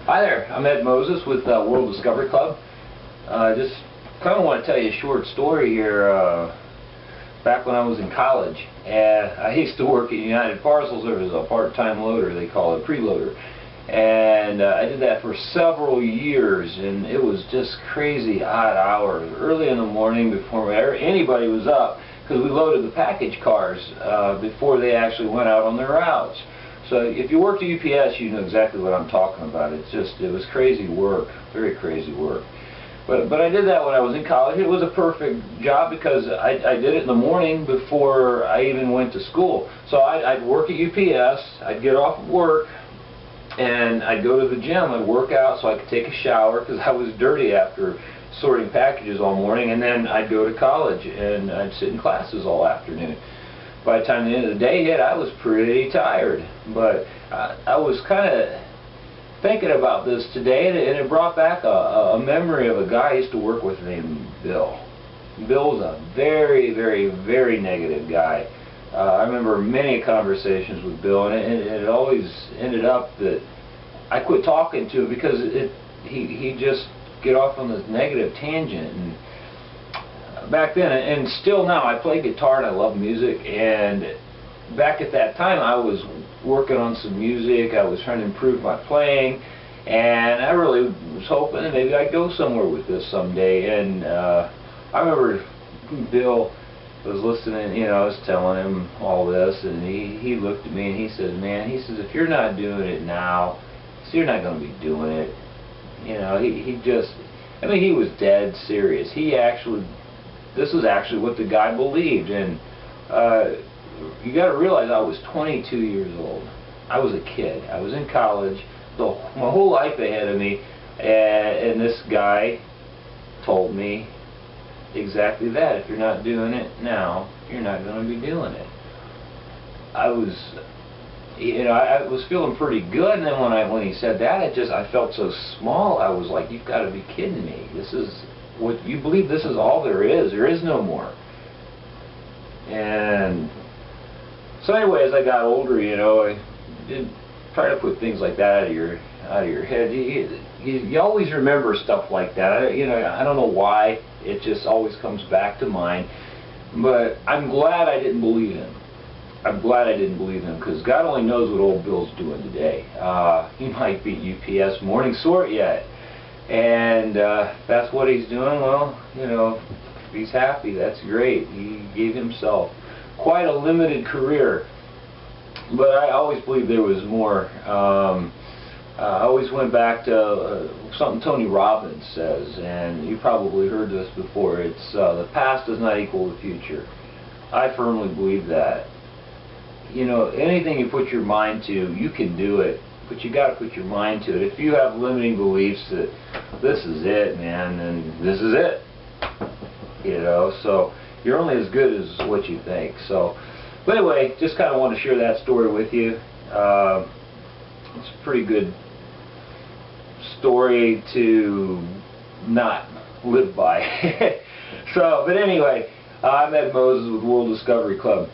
Hi there, I'm Ed Moses with World Discovery Club. Just kind of want to tell you a short story here. Back when I was in college, I used to work at United Parcel Service, a part-time loader, they call it, preloader. And I did that for several years, and it was just crazy odd hours, early in the morning before anybody was up, because we loaded the package cars before they actually went out on their routes. So if you worked at UPS, you know exactly what I'm talking about. It was crazy work, very crazy work. But I did that when I was in college. It was a perfect job because I did it in the morning before I even went to school. So I'd work at UPS, I'd get off of work, and I'd go to the gym, I'd work out so I could take a shower because I was dirty after sorting packages all morning, and then I'd go to college and I'd sit in classes all afternoon. By the time the end of the day hit, I was pretty tired. But I was kind of thinking about this today, and it brought back a memory of a guy I used to work with named Bill. Bill was a very, very, very negative guy. I remember many conversations with Bill, and it always ended up that I quit talking to him because he just get off on this negative tangent. And back then, and still now, I play guitar and I love music, and back at that time I was working on some music, I was trying to improve my playing, and I really was hoping that maybe I'd go somewhere with this someday. And I remember Bill was listening, you know, I was telling him all this, and he looked at me and he said, man, he says, if you're not doing it now, so you're not going to be doing it. You know, he just, I mean, he was dead serious. This is actually what the guy believed. And you got to realize I was 22 years old. I was a kid. I was in college, my whole life ahead of me, and this guy told me exactly that. If you're not doing it now, you're not going to be doing it. I was, you know, I was feeling pretty good, and then when he said that, I felt so small. I was like, you've got to be kidding me. This is what you believe, this is all there is. There is no more. And so anyway, as I got older, you know, I did try to put things like that out of your head. You always remember stuff like that. You know, I don't know why. It just always comes back to mind. But I'm glad I didn't believe him. I'm glad I didn't believe him, because God only knows what old Bill's doing today. He might be UPS morning sort yet. And that's what he's doing. Well, you know, if he's happy, that's great. He gave himself quite a limited career. But I always believed there was more. I always went back to something Tony Robbins says, and you probably heard this before. It's the past does not equal the future. I firmly believe that. You know, anything you put your mind to, you can do it. But you got to put your mind to it. If you have limiting beliefs that this is it, man, then this is it. You know, so you're only as good as what you think. So, but anyway, just kind of want to share that story with you. It's a pretty good story to not live by. So, but anyway, I'm Ed Moses with World Discovery Club.